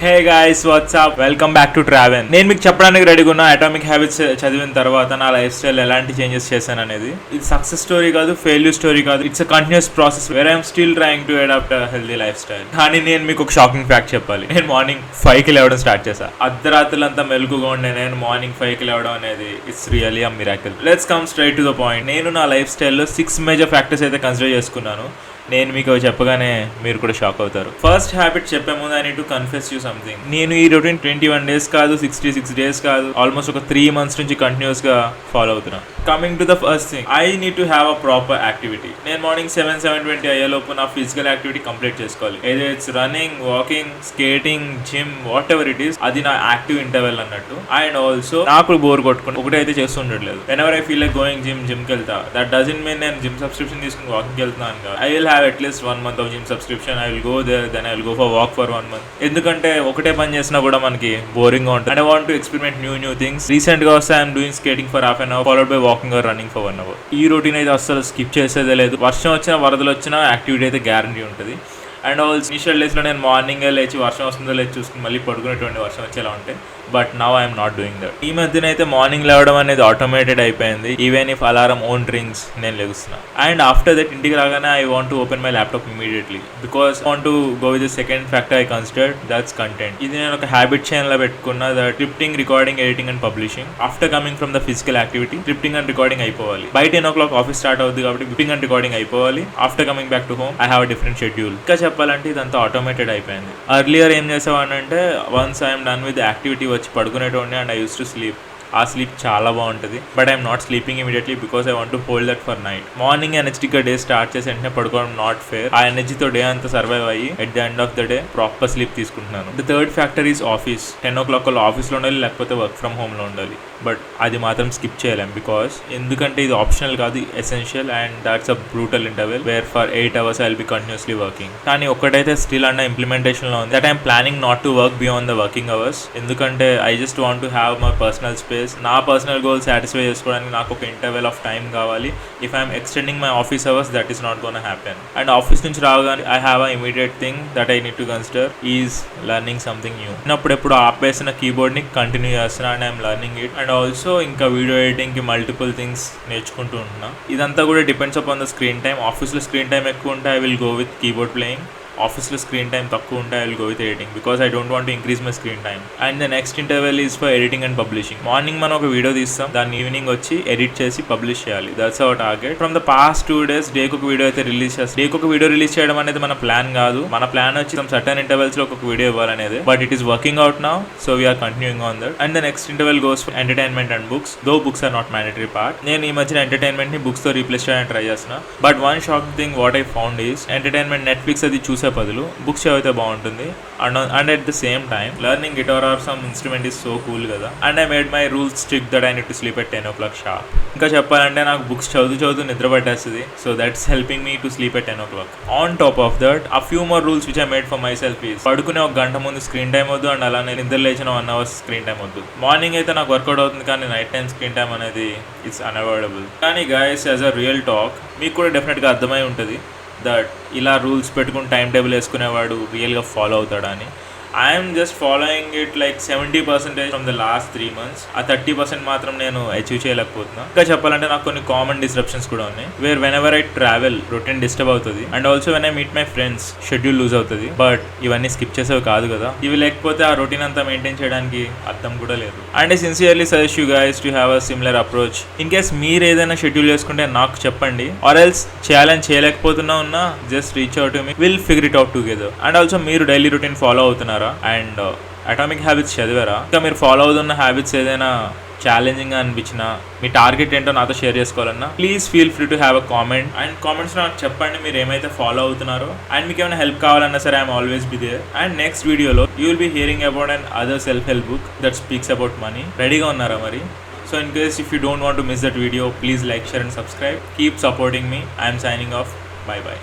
Hey guys WhatsApp welcome back to travel. నేను మీకు చెప్పడానికి రెడీగా ఉన్న అటామిక్ హ్యాబిట్స్ చదివిన తర్వాత నా లైఫ్ స్టైల్ ఎలాంటి చేంజెస్ చేశాను అనేది. ఇది సక్సెస్ స్టోరీ కాదు, ఫెయిల్యూర్ స్టోరీ కాదు. It's a continuous process where I'm still trying to adapt healthy lifestyle. కానీ నేను మీకు ఒక షాకింగ్ ఫ్యాక్ట్ చెప్పాలి. నేను మార్నింగ్ 5కి లేవడం స్టార్ట్ చేశాను. అర్ధరాత్రులంతా మెలుగుగా ఉండే నేను మార్నింగ్ 5కి లేవడం అనేది it's really a miracle. Let's come straight to the point. నేను నా లైఫ్ స్టైల్లో 6 మేజర్ ఫ్యాక్టర్స్ అయితే కన్సిడర్ చేసుకున్నాను. నేను మీకు చెప్పగానే మీరు కూడా షాక్ అవుతారు. ఫస్ట్ హ్యాబిట్ చెప్పే ముందు I need to confess you something. నేను ఈ రొటీన్ 21 days కాదు, 66 days కాదు, ఆల్మోస్ట్ ఒక 3 months నుంచి కంటిన్యూస్ గా ఫాలో అవుతున్నాను. Coming to the first thing, I need to have a proper activity. నేను మార్నింగ్ 7-7:20 అయ్యేలోపు నా ఫిజికల్ యాక్టివిటీ కంప్లీట్ చేసుకోవాలి. ఏదో it's running, walking, skating, gym, what ever it is, అది నా యాక్టివ్ ఇంటర్వెల్ అన్నట్టు. అండ్ ఆల్సో నాకు బోర్ కొట్టుకుని ఒకటి అయితే చేస్తూ ఉండట్లేదు. When ever I feel like going జిమ్కి వెళ్తా. దట్ డజంట్ మీన్ నేను జిమ్ సబ్స్క్రిప్షన్ తీసుకుని వాకింగ్కి వెళ్తున్నాను కదా. I will have at least 1 month of gym subscription. I will go there, then I will go for walk for 1 month. ఎందుకంటే ఒకటే పని చేసినా కూడా మనకి బోరింగ్ గా ఉంటుంది. And I want to experiment new things. Recent గా వస్తే I'm doing skating for half an hour followed by walking or running for 1 hour. ఈ రొటీన్ అయితే అస్సలు స్కిప్ చేసేదే లేదు. వర్షం వచ్చినా వరదలు వచ్చినా యాక్టివిటీ అయితే గ్యారంటీ ఉంటుంది. అండ్ ఆల్సో ఇనిషియల్ డేస్లో నేను మార్నింగ్ లేచి వర్షం వస్తుందో లేచి చూసుకుని మళ్ళీ పడుకునేటువంటి వర్షం వచ్చేలా ఉంటాయి. But now I'm not doing that. ఈ మధ్యన అయితే మార్నింగ్ లేవడం అనేది ఆటోమేటెడ్ అయిపోయింది. Even if alarm own drinks నేను లెగుస్తున్నా. అండ్ ఆఫ్టర్ దట్ ఇంటికి రాగానే I want to open my laptop immediately because I want to go with the second factor I considered, that's content. ఇది నేను ఒక హ్యాబిట్ చైన్లో పెట్టుకున్న that scripting, recording, editing and publishing. After coming from the physical activity scripting and recording అయిపోవాలి. By 10 o'clock office start అవుతుంది కాబట్టి scripting and recording అయిపోవాలి. After coming back to home I have a different schedule. ఇంకా చెప్పాలంటే ఇదంతా automated అయిపోయింది. Earlier ఏం చేసేవాడిని అంటే once I'm done with activity వచ్చి పడుకునేటోడిని and I use to sleep. ఆ స్లీప్ చాలా బాగుంటుంది. But I'm not sleeping immediately because I want to hold that for night. Morning ఎనర్జెటిక్గా డే స్టార్ట్ చేసి వెంటనే పడుకోవడం నాట్ ఫేర్. ఆ ఎనర్జీతో డే అంతా సర్వైవ్ అయ్యి at the end of the day proper sleep తీసుకుంటున్నాను. The third factor is office. 10 o'clock ఆఫీస్లో ఉండాలి, లేకపోతే వర్క్ ఫ్రమ్ హోమ్లో ఉండాలి. బట్ అది మాత్రం స్కిప్ చేయలేం బికాస్ ఎందుకంటే ఇది ఆప్షనల్ కాదు, essential. And that's a brutal interval where for 8 hours I will be continuously working. కానీ ఒక్కటైతే స్టిల్ అండ్ ఇంప్లిమెంటేషన్లో ఉంది. That I'm planning not to work beyond the working hours. ఎందుకంటే I just want to have my personal space. నా personal goal satisfy చేసుకోవడానికి నాకు ఒక interval of time కావాలి. If I'm extending my office hours that is not gonna happen. And office నుంచి రాగానే I have a immediate thing that I need to consider is learning something new. ఎప్పుడు ఆపేసిన కీబోర్డ్ని continue చేస్తున్నా and I'm learning it. And also ఇంకా video ఎడిటింగ్కి multiple things నేర్చుకుంటూ ఉంటున్నా. ఇదంతా కూడా depends upon the screen time. ఆఫీస్లో స్క్రీన్ టైం ఎక్కువ ఉంటే I will go with keyboard playing. ఆఫీస్లో స్క్రీన్ టైం తక్కువ ఉంటే I will go with editing because I don't want to increase my screen time. And the next interval is for editing and publishing. Morning మనం ఒక video తీస్తాం, దాన్ని evening వచ్చి edit చేసి publish చేయాలి. That's our target. From the past 2 days డేకి ఒక video అయితే రిలీజ్ చేస్తాం. డేకి ఒక వీడియో రిలీజ్ చేయడం అనేది మన ప్లాన్ కాదు. మన ప్లాన్ వచ్చి సర్టన్ ఇంటర్వెల్స్లో ఒక వీడియో ఇవ్వాలనేది. But it is working out now, so we're continuing on that. And the next interval goes for entertainment and books. Though books are not mandatory part. నేను ఈ మధ్యన ఎంటర్టైన్మెంట్ ని books తో replace చేయడానికి try చేస్తున్నా. But one shocking thing what I found is entertainment Netflix అది చూసే బదులు బుక్స్ చదివితే బాగుంటుంది. And at the same time learning guitar or some instrument is so cool కదా. And I made my rules strict that I need to sleep at 10 o'clock sharp. ఇంకా చెప్పాలంటే నాకు books చదువుతూ నిద్ర పట్టేస్తుంది. So that's helping me to sleep at 10 o'clock. On top of that a few more rules which I made for myself is పడుకునే 1 గంట ముందు screen time వద్దు. అండ్ అలానే నిద్ర లేచిన 1 hour స్క్రీన్ టైం వద్దు. మార్నింగ్ అయితే నాకు వర్కౌట్ అవుతుంది, కానీ నైట్ టైం స్క్రీన్ టైం అనేది ఇట్స్ అన్అవాయిడబుల్. కానీ guys as a real talk మీకు కూడా డెఫినెట్గా అర్థమై ఉంటుంది దట్ ఇలా రూల్స్ పెట్టుకుని టైం టేబుల్ వేసుకునేవాడు రియల్గా ఫాలో అవుతాడని. I'm just following it like 70% from the last 3 months. ఆ 30% మాత్రం నేను అచీవ్ చేయలేకపోతున్నా. ఇంకా చెప్పాలంటే నాకు కొన్ని కామన్ డిస్ట్రప్షన్స్ కూడా ఉన్నాయి. Where whenever I travel routine disturb అవుతుంది. And also when I meet my friends schedule loose అవుతుంది. బట్ ఇవన్నీ స్కిప్ చేసేవి కాదు కదా. ఇవి లేకపోతే ఆ రొటీన్ అంతా మెయింటైన్ చేయడానికి అర్థం కూడా లేదు. And I sincerely suggest you guys to have a similar approach. In case మీరు ఏదైనా షెడ్యూల్ చేసుకుంటే నాకు చెప్పండి. ఆర్ ఎల్స్ చేయాలని చేయలేకపోతున్నా ఉన్నా just reach out to me, will figure it out together. And also మీరు డైలీ రొటీన్ ఫాలో అవుతున్నారా and atomic habits చదివారా? ఇంకా మీరు ఫాలో అవుతున్న హ్యాబిట్స్ ఏదైనా ఛాలెంజింగ్ అనిపించినా, మీ టార్గెట్ ఏంటో నాతో షేర్ చేసుకోవాలన్నా please feel free to have a comment. And comments నాకు చెప్పండి మీరు ఏమైతే ఫాలో అవుతున్నారో. అండ్ మీకు ఏమైనా హెల్ప్ కావాలన్నా సరే I'm always be there. And next వీడియోలో you will be hearing about and other self help book that speaks about money. రెడీగా ఉన్నారా మరి? So in case if you don't want to miss that video, please like, share and subscribe. Keep supporting me. I am signing off. Bye bye.